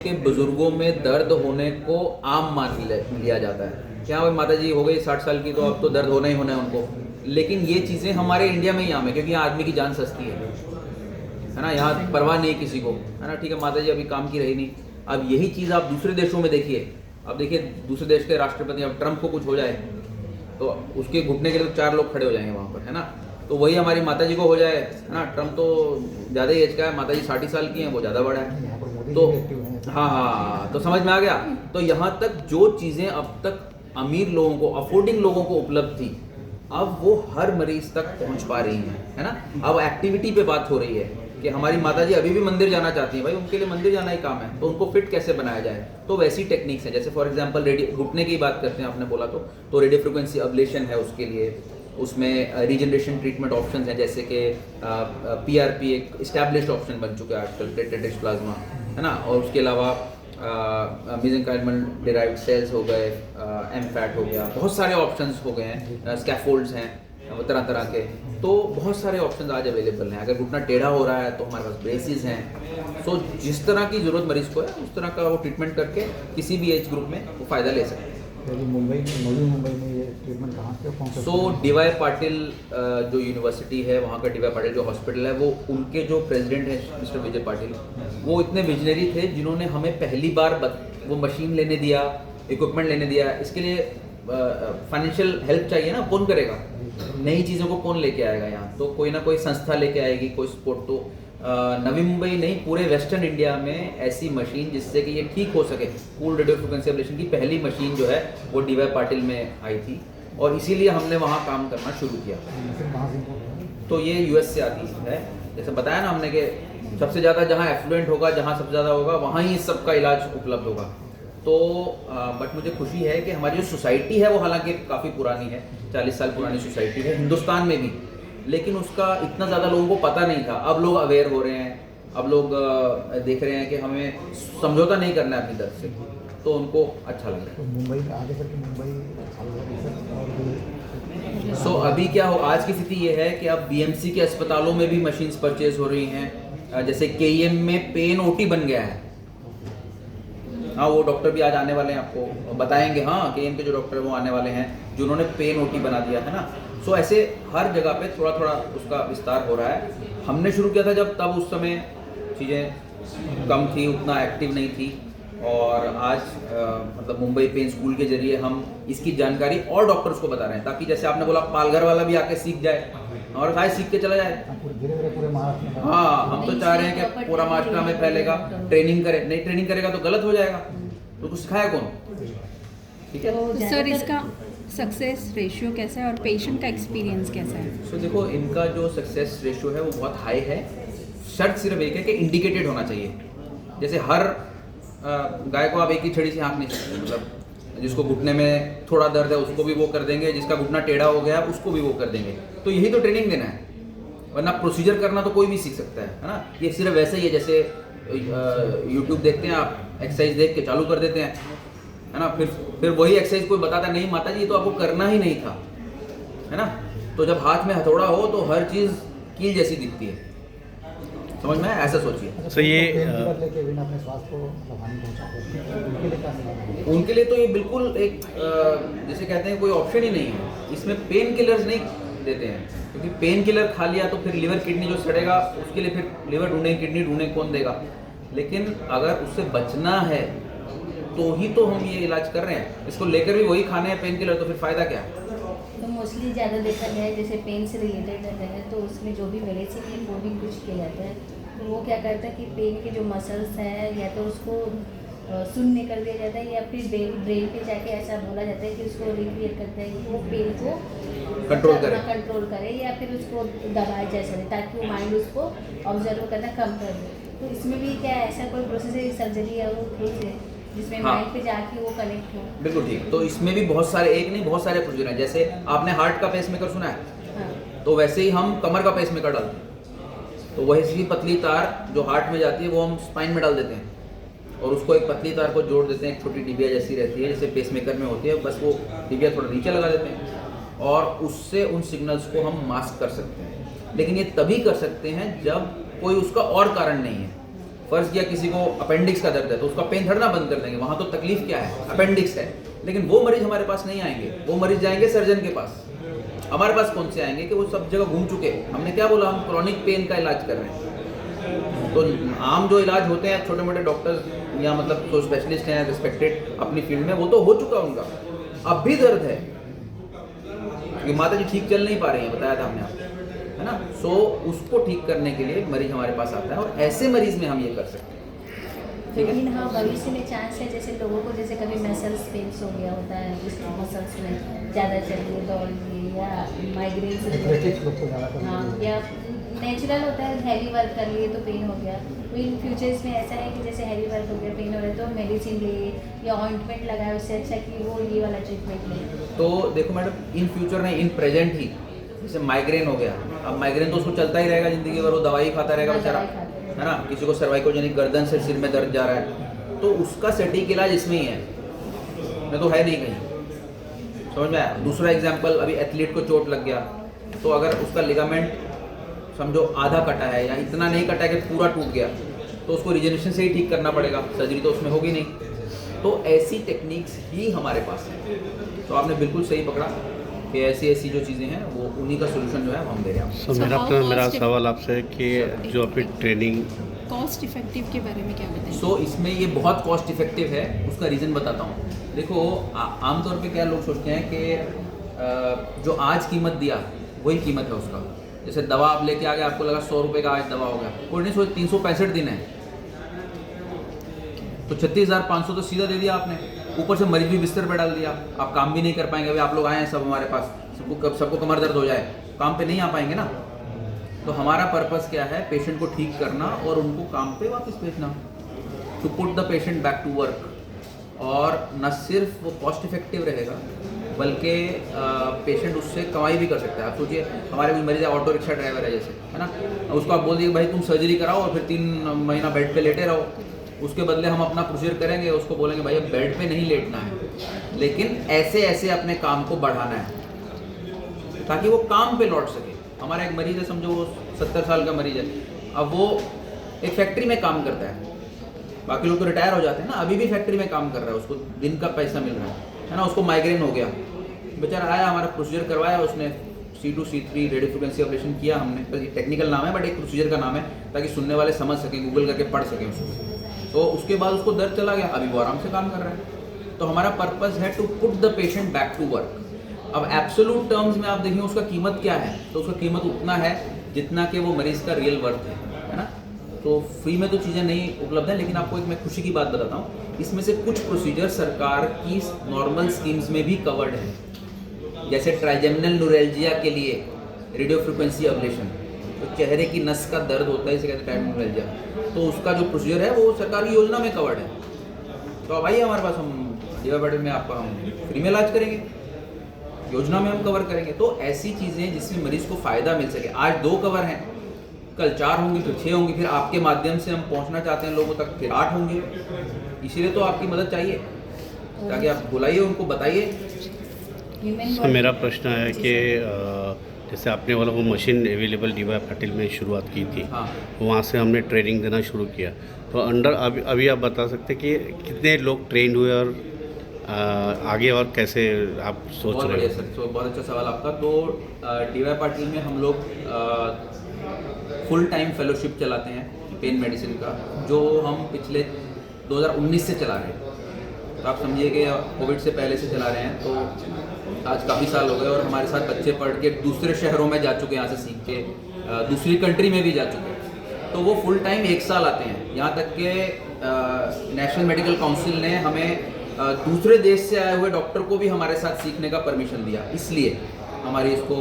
के बुजुर्गों में दर्द होने को आम मान लिया जाता है। क्या भाई माता जी हो गई 60 साल की तो अब तो दर्द होना ही होना है उनको। लेकिन ये चीज़ें हमारे इंडिया में ही आम है क्योंकि यहाँ आदमी की जान सस्ती है ना। यहाँ परवाह नहीं किसी को, है ना। ठीक है, माता जी अभी काम की रही नहीं। अब यही चीज़ आप दूसरे देशों में देखिए। अब देखिए दूसरे देश के राष्ट्रपति, अब ट्रंप को कुछ हो जाए तो उसके घुटने के लिए 4 लोग खड़े हो जाएंगे वहाँ पर, है ना। तो वही हमारी माता जी को हो जाए, है ना। ट्रंप तो ज़्यादा ही एज का है, माता जी 60 साल की हैं, वो ज़्यादा बड़ा है। तो हाँ, तो समझ में आ गया। तो यहाँ तक जो चीज़ें अब तक अमीर लोगों को, अफोर्डिंग लोगों को उपलब्ध थी, अब वो हर मरीज तक पहुँच पा रही हैं, है ना। अब एक्टिविटी पे बात हो रही है कि हमारी माताजी अभी भी मंदिर जाना चाहती हैं, भाई उनके लिए मंदिर जाना ही काम है, तो उनको फिट कैसे बनाया जाए। तो वैसी टेक्निक्स हैं, जैसे फॉर एग्जांपल रेडियो, घुटने की बात करते हैं आपने बोला तो रेडियो फ्रिक्वेंसी अब्लेशन है उसके लिए। उसमें रीजनरेशन ट्रीटमेंट ऑप्शन हैं, जैसे कि PRP एक इस्टेब्लिश्ड ऑप्शन बन चुका है आजकल, प्लेटलेट रिच प्लाज्मा, है ना। और उसके अलावा मेसेंकाइमल डिराइव्ड सेल्स हो गए, एमफैट हो गया, बहुत सारे ऑप्शंस हो गए हैं, स्कैफोल्ड्स हैं तरह तरह के। तो बहुत सारे ऑप्शंस आज अवेलेबल हैं। अगर घुटना टेढ़ा हो रहा है तो हमारे पास ब्रेसिस हैं। सो जिस तरह की ज़रूरत मरीज़ को है उस तरह का वो ट्रीटमेंट करके किसी भी एज ग्रुप में वो फ़ायदा ले सकते हैं। मुंबई में ये ट्रीटमेंट कहाँ से कौन सा? सो DY पाटिल जो यूनिवर्सिटी है, वहाँ का DY पाटिल जो हॉस्पिटल है, वो उनके जो प्रेसिडेंट है मिस्टर विजय पाटिल, वो इतने विजनरी थे जिन्होंने हमें पहली बार वो मशीन लेने दिया, इक्विपमेंट लेने दिया। इसके लिए फाइनेंशियल हेल्प चाहिए ना, कौन करेगा, नई चीज़ों को कौन लेके आएगा यहाँ। तो कोई ना कोई संस्था लेके आएगी, कोई सपोर्ट। तो नवी मुंबई नहीं, पूरे वेस्टर्न इंडिया में ऐसी मशीन जिससे कि ये ठीक हो सके, कूल रेडियो फ्रिक्वेंसी एब्लेशन की पहली मशीन जो है वो DY पाटिल में आई थी, और इसीलिए हमने वहाँ काम करना शुरू किया। तो ये US से आती है, जैसे बताया ना हमने कि सबसे ज़्यादा जहाँ एफ्लुएंट होगा, जहाँ सबसे ज़्यादा होगा, वहाँ ही इस सब का इलाज उपलब्ध होगा। तो बट मुझे खुशी है कि हमारी जो सोसाइटी है वो हालांकि काफ़ी पुरानी है, 40 साल पुरानी सोसाइटी है हिंदुस्तान में भी, लेकिन उसका इतना ज़्यादा लोगों को पता नहीं था। अब लोग अवेयर हो रहे हैं, अब लोग देख रहे हैं कि हमें समझौता नहीं करना है अपनी तरफ से, तो उनको अच्छा लग रहा है। तो मुंबई आगे करके मुंबई सो अभी क्या हो, आज की स्थिति ये है कि अब BMC के अस्पतालों में भी मशीन्स परचेज हो रही हैं। जैसे KEM में पेन OT बन गया है। हाँ, वो डॉक्टर भी आज आने वाले हैं, आपको बताएंगे। हाँ, KEM के जो डॉक्टर वो आने वाले हैं जिन्होंने पेन OT बना दिया है ना। सो ऐसे हर जगह पे थोड़ा थोड़ा उसका विस्तार हो रहा है। हमने शुरू किया था जब, तब उस समय चीज़ें कम थी, उतना एक्टिव नहीं थी। और आज मतलब मुंबई पेन स्कूल के जरिए हम इसकी जानकारी और डॉक्टर्स को बता रहे हैं, ताकि जैसे आपने बोला पालघर वाला भी आके सीख जाए और शायद सीख के चला जाए। पूरे महाराष्ट्र में। हाँ, हम तो चाह रहे हैं कि पूरा महाराष्ट्र में फैलेगा। ट्रेनिंग करे, नहीं ट्रेनिंग करेगा तो गलत हो जाएगा, तो कुछ सिखाया कौन। ठीक है सर, इसका सक्सेस रेशियो कैसा है और पेशेंट का एक्सपीरियंस कैसा है? सो देखो, इनका जो सक्सेस रेशियो है वो बहुत हाई है। शर्त सिर्फ एक है कि इंडिकेटेड होना चाहिए। जैसे हर गाय को आप एक ही छड़ी से हाँक नहीं सकते। मतलब जिसको घुटने में थोड़ा दर्द है उसको भी वो कर देंगे, जिसका घुटना टेढ़ा हो गया उसको भी वो कर देंगे। तो यही तो ट्रेनिंग देना है, वरना प्रोसीजर करना तो कोई भी सीख सकता है ना। ये सिर्फ वैसे ही है जैसे YouTube देखते हैं आप, एक्सरसाइज देख के चालू कर देते हैं, है ना। फिर वही एक्सरसाइज कोई बताता नहीं माता जी ये तो आपको करना ही नहीं था, है ना। तो जब हाथ में हथौड़ा हो तो हर चीज़ कील जैसी दिखती है, समझ में आया? ऐसा सोचिए। तो ये अपने स्वास्थ्य को हानि पहुंचाते, उनके लिए तो ये बिल्कुल एक जैसे कहते हैं कोई ऑप्शन ही नहीं है। इसमें पेन किलर्स नहीं देते हैं, क्योंकि पेन किलर खा लिया तो फिर लिवर किडनी जो सड़ेगा उसके लिए फिर लिवर ढूंढे, किडनी ढूंढे, कौन देगा। लेकिन अगर उससे बचना है तो ही तो हम ये इलाज कर रहे हैं। इसको लेकर भी वही खाने हैं पेन किलर, तो फिर फ़ायदा क्या है। तो मोस्टली ज़्यादा देखा गया है जैसे पेन से रिलेटेड रहते हैं, तो उसमें जो भी मेडिसिन है वो भी कुछ किया जाता है। तो वो क्या करता है कि पेन के जो मसल्स हैं या तो उसको शून्य कर दिया जाता है, या फिर ब्रेन पे जाके ऐसा बोला जाता है कि उसको रिक्रिएट करता है कि वो पेन को कंट्रोल करे, या फिर उसको दबाए जैसा दे ताकि वो माइंड उसको ऑब्जर्व करना कम कर दे। तो इसमें भी क्या ऐसा कोई प्रोसेस है, सर्जरी या वो केस है जिसमें माइंड पे जाके वो कनेक्ट हो? बिल्कुल ठीक। तो इसमें भी बहुत सारे, एक नहीं बहुत सारे प्रोसीजर हैं। जैसे आपने हार्ट का पेसमेकर सुना है? हाँ। तो वैसे ही हम कमर का पेसमेकर डालते हैं। तो वही सी पतली तार जो हार्ट में जाती है वो हम स्पाइन में डाल देते हैं, और उसको एक पतली तार को जोड़ देते हैं, एक छोटी डिबिया जैसी रहती है जैसे पेसमेकर में होती है, बस वो डिबिया थोड़ा नीचे लगा देते हैं और उससे उन सिग्नल्स को हम मास्क कर सकते हैं। लेकिन ये तभी कर सकते हैं जब कोई उसका और कारण नहीं है। फर्ज किया किसी को अपेंडिक्स का दर्द है तो उसका पेन धरना बंद कर देंगे, वहाँ तो तकलीफ क्या है, अपेंडिक्स है। लेकिन वो मरीज हमारे पास नहीं आएंगे, वो मरीज जाएंगे सर्जन के पास। हमारे पास कौन से आएंगे कि वो सब जगह घूम चुके। हमने क्या बोला, हम क्रॉनिक पेन का इलाज कर रहे हैं। तो आम जो इलाज होते हैं छोटे मोटे डॉक्टर्स या मतलब जो स्पेशलिस्ट हैं रिस्पेक्टेड अपनी फील्ड में, वो तो हो चुका उनका, अब भी दर्द है क्योंकि माता जी ठीक चल नहीं पा रही हैं, बताया था हमने आपको, है ना। सो उसको ठीक करने के लिए मरीज हमारे पास आता है और ऐसे मरीज में हम ये कर सकते हैं। ठीक है। लेकिन हाँ, भविष्य में चांस है जैसे लोगों को जैसे कभी मसल्स पेन्स हो गया होता है, जिसकी मसल्स में ज़्यादा चलिए दौड़ लिए या माइग्रेन से एथलेटिक्स लोग को ज़्यादा हाँ, या नेचुरल होता है हैवी वर्क कर लिए तो पेन हो गया। तो इन फ्यूचर्स में ऐसा है कि जैसे हैवी वर्क हो गया, पेन हो रहा है तो मेडिसिन ले या ऑइंटमेंट लगाए, उससे अच्छा कि वो ये वाला ट्रीटमेंट ले। तो देखो मैडम, इन फ्यूचर नहीं, इन प्रेजेंट ही जैसे माइग्रेन हो गया, अब माइग्रेन तो उसको चलता ही रहेगा जिंदगी भर, वो दवाई खाता रहेगा हाँ, बेचारा, दवाई खाता रहेगा। है ना। किसी को सर्वाइकोजेनिक गर्दन से सिर में दर्द जा रहा है तो उसका सटीक इलाज इसमें ही है, मैं तो है नहीं कहीं, समझ में आया। दूसरा एग्जाम्पल, अभी एथलीट को चोट लग गया तो अगर उसका लिगामेंट समझो आधा कटा है या इतना नहीं कटा है कि पूरा टूट गया, तो उसको रिजेनेशन से ही ठीक करना पड़ेगा, सर्जरी तो उसमें होगी नहीं। तो ऐसी टेक्निक्स ही हमारे पास है। तो आपने बिल्कुल सही पकड़ा कि ऐसी ऐसी जो चीज़ें हैं वो उन्हीं का सोल्यूशन जो है वो हम दे रहे हैं। सो मेरा सवाल आपसे है कि जो आपकी ट्रेनिंग कॉस्ट इफेक्टिव के बारे में क्या बताएं? सो इसमें ये बहुत कॉस्ट इफेक्टिव है, उसका रीज़न बताता हूँ। देखो आमतौर पे क्या लोग सोचते हैं कि जो आज कीमत दिया वही कीमत है उसका। जैसे दवा आप लेके आ गए, आपको लगा 100 रुपये का आज दवा हो गया, कोई नहीं सोच 365 दिन है तो 36,500 तो सीधा दे दिया आपने, ऊपर से मरीज भी बिस्तर पे डाल दिया, आप काम भी नहीं कर पाएंगे। अभी आप लोग आए हैं सब हमारे पास, सबको कमर दर्द हो जाए, काम पे नहीं आ पाएंगे ना। तो हमारा पर्पस क्या है, पेशेंट को ठीक करना और उनको काम पे वापस भेजना, to put the patient back to work. और न सिर्फ वो कॉस्ट इफेक्टिव रहेगा बल्कि पेशेंट उससे कमाई भी कर सकता है। आप सोचिए, हमारे कोई मरीज है, ऑटो रिक्शा ड्राइवर है जैसे, है ना, उसको आप बोल दिए भाई तुम सर्जरी कराओ और फिर 3 महीना बेड पे लेटे रहो, उसके बदले हम अपना प्रोसीजर करेंगे, उसको बोलेंगे भाई अब बेड पे नहीं लेटना है, लेकिन ऐसे ऐसे अपने काम को बढ़ाना है ताकि वो काम पे लौट सके। हमारा एक मरीज है, समझो वो 70 साल का मरीज है, अब वो एक फैक्ट्री में काम करता है, बाकी लोग तो रिटायर हो जाते हैं ना, अभी भी फैक्ट्री में काम कर रहा है, उसको दिन का पैसा मिल रहा है ना। उसको माइग्रेन हो गया, बेचारा आया, हमारा प्रोसीजर करवाया, उसने C2 C3 radio frequency operation किया हमने, तो ये टेक्निकल नाम है बट एक प्रोसीजर का नाम है ताकि सुनने वाले समझ सकें, गूगल करके पढ़ सकें उसको। तो उसके बाद उसको दर्द चला गया, अभी वो आराम से काम कर रहा है। तो हमारा पर्पस है to put the patient back to work. अब एब्सोल्यूट टर्म्स में आप देखिए उसका कीमत क्या है, तो उसका कीमत उतना है जितना कि वो मरीज का रियल वर्थ है ना। तो फ्री में तो चीज़ें नहीं उपलब्ध हैं, लेकिन आपको एक मैं खुशी की बात बताता हूँ, इसमें से कुछ प्रोसीजर सरकार की नॉर्मल स्कीम्स में भी कवर्ड है। जैसे ट्राइजेमिनल न्यूरैल्जिया के लिए रेडियो फ्रिक्वेंसी एब्लेशन, तो चेहरे की नस का दर्द होता है, इसे कहते हैं ट्राइजेमिनल न्यूरैल्जिया, तो उसका जो प्रोसीजर है वो सरकार की योजना में कवर्ड है। तो अब आइए हमारे पास, हम डीवा पैटर्न में आपका हम फ्री में इलाज करेंगे, योजना में हम कवर करेंगे। तो ऐसी चीज़ें जिसमें मरीज को फ़ायदा मिल सके। आज 2 कवर हैं, कल 4 होंगी, फिर 6 होंगी, फिर आपके माध्यम से हम पहुंचना चाहते हैं लोगों तक, फिर 8 होंगे। इसीलिए तो आपकी मदद चाहिए, ताकि आप बुलाइए, उनको बताइए। सर मेरा प्रश्न है कि जैसे आपने वाला वो मशीन अवेलेबल डीवा पाटिल में शुरुआत की थी, हाँ। वहाँ से हमने ट्रेनिंग देना शुरू किया, तो अभी आप बता सकते हैं कि कितने लोग ट्रेंड हुए और आगे और कैसे आप सोच बहुत रहे बढ़िया हैं? सर, तो बहुत अच्छा सवाल आपका। तो डीवा पाटिल में हम लोग फुल टाइम फेलोशिप चलाते हैं पेन मेडिसिन का, जो हम पिछले 2019 से चला रहे हैं। तो आप समझिए कि कोविड से पहले से चला रहे हैं, तो आज काफ़ी साल हो गए और हमारे साथ बच्चे पढ़ के दूसरे शहरों में जा चुके हैं, यहाँ से सीख के दूसरी कंट्री में भी जा चुके हैं। तो वो फुल टाइम 1 साल आते हैं, यहाँ तक कि नेशनल मेडिकल काउंसिल ने हमें दूसरे देश से आए हुए डॉक्टर को भी हमारे साथ सीखने का परमिशन दिया, इसलिए हमारी इसको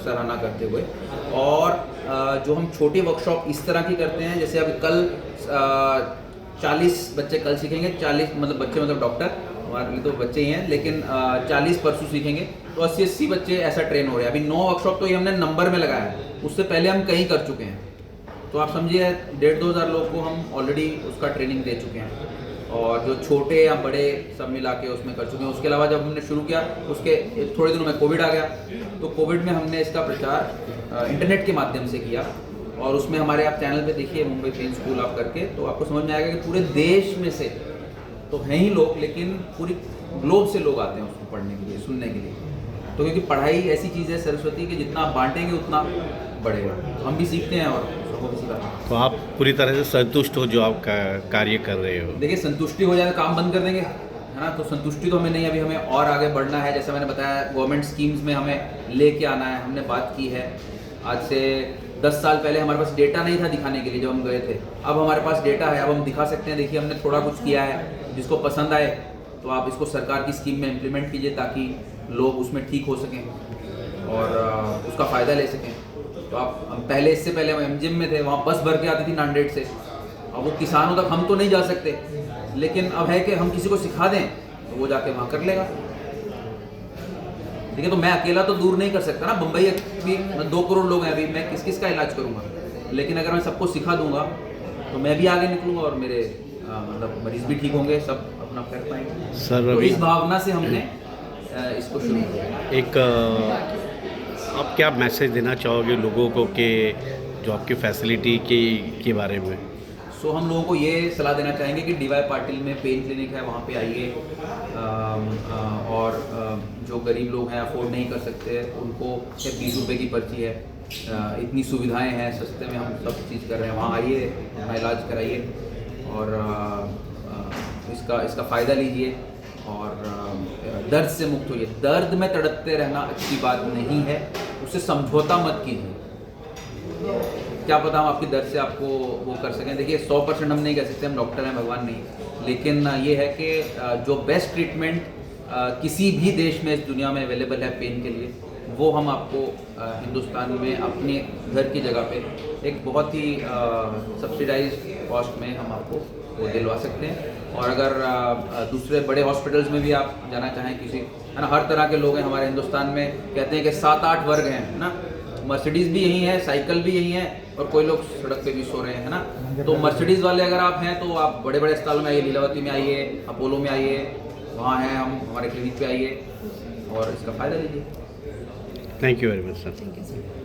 सराहना करते हुए। और जो हम छोटी वर्कशॉप इस तरह की करते हैं, जैसे अब कल 40 बच्चे कल सीखेंगे, 40 मतलब बच्चे मतलब डॉक्टर, हमारे लिए तो बच्चे ही हैं, लेकिन 40 परसों सीखेंगे, तो 80-80 बच्चे ऐसा ट्रेन हो रहे हैं। अभी 9 वर्कशॉप तो ये हमने नंबर में लगाया है, उससे पहले हम कहीं कर चुके हैं। तो आप समझिए 1,500-2 हज़ार लोग को हम ऑलरेडी उसका ट्रेनिंग दे चुके हैं, और जो छोटे या बड़े सब मिला के उसमें कर चुके हैं। उसके अलावा जब हमने शुरू किया उसके थोड़े दिनों में कोविड आ गया, तो कोविड में हमने इसका प्रचार इंटरनेट के माध्यम से किया, और उसमें हमारे आप चैनल पे देखिए मुंबई पेन स्कूल आप करके, तो आपको समझ में आएगा कि पूरे देश में से तो हैं ही लोग, लेकिन पूरी ग्लोब से लोग आते हैं उसको पढ़ने के लिए, सुनने के लिए। तो क्योंकि पढ़ाई ऐसी चीज़ है सरस्वती कि जितना आप बांटेंगे उतना बढ़ेगा। तो हम भी सीखते हैं और सबको भी सिखाते हैं। तो आप पूरी तरह से संतुष्ट हो जो आप कार्य कर रहे हो? देखिए संतुष्टि हो जाए तो काम बंद कर देंगे, है ना। तो संतुष्टि तो हमें नहीं, अभी हमें और आगे बढ़ना है। जैसे मैंने बताया गवर्नमेंट स्कीम्स में हमें लेके आना है, हमने बात की है। आज से 10 साल पहले हमारे पास डेटा नहीं था दिखाने के लिए जब हम गए थे, अब हमारे पास डेटा है, अब हम दिखा सकते हैं। देखिए हमने थोड़ा कुछ किया है, जिसको पसंद आए तो आप इसको सरकार की स्कीम में इम्प्लीमेंट कीजिए ताकि लोग उसमें ठीक हो सकें और उसका फ़ायदा ले सकें। तो आप हम पहले, इससे पहले हम एमजिम में थे, वहाँ बस भर के आती थी नांदेड़ से, और वो किसानों तक हम तो नहीं जा सकते, लेकिन अब है कि हम किसी को सिखा दें तो वो जाके वहाँ कर लेगा। ठीक है, तो मैं अकेला तो दूर नहीं कर सकता ना। मुंबई भी 2 करोड़ लोग हैं अभी, मैं किस किस का इलाज करूँगा। लेकिन अगर मैं सबको सिखा दूंगा तो मैं भी आगे निकलूँगा और मेरे मतलब मरीज भी ठीक होंगे, सब अपना कर पाएंगे। सर तो अभी इस भावना से हमने इसको शुरू किया। एक आप क्या मैसेज देना चाहोगे लोगों को कि जो आपकी फैसिलिटी के बारे में? सो हम लोगों को ये सलाह देना चाहेंगे कि DY पाटिल में पेन क्लिनिक है, वहाँ पे आइए। और जो गरीब लोग हैं, अफोर्ड नहीं कर सकते, उनको सिर्फ 20 रुपये की पर्ची है। इतनी सुविधाएं हैं, सस्ते में हम सब चीज़ कर रहे हैं। वहाँ आइए, अपना इलाज कराइए और इसका फ़ायदा लीजिए और दर्द से मुक्त होइए। दर्द में तड़पते रहना अच्छी बात नहीं है, उससे समझौता मत कीजिए। क्या पता हम आपकी दर्द से आपको वो कर सकें। देखिए 100% हम नहीं कह सकते, हम डॉक्टर हैं, भगवान नहीं, लेकिन ये है कि जो बेस्ट ट्रीटमेंट किसी भी देश में इस दुनिया में अवेलेबल है पेन के लिए, वो हम आपको हिंदुस्तान में अपने घर की जगह पे एक बहुत ही सब्सिडाइज्ड कॉस्ट में हम आपको वो दिलवा सकते हैं। और अगर दूसरे बड़े हॉस्पिटल्स में भी आप जाना चाहें, किसी, है ना, हर तरह के लोग हैं हमारे हिंदुस्तान में। कहते हैं कि 7-8 वर्ग हैं, है ना। मर्सिडीज़ भी यही है, साइकिल भी यही है, और कोई लोग सड़क पे भी सो रहे हैं, है ना। तो मर्सिडीज़ वाले अगर आप हैं तो आप बड़े बड़े अस्पताल में आइए, लीलावती में आइए, अपोलो में आइए, वहाँ हैं हम, हमारे क्लिनिक पे आइए और इसका फ़ायदा लीजिए। Thank you very much sir. Thank you sir.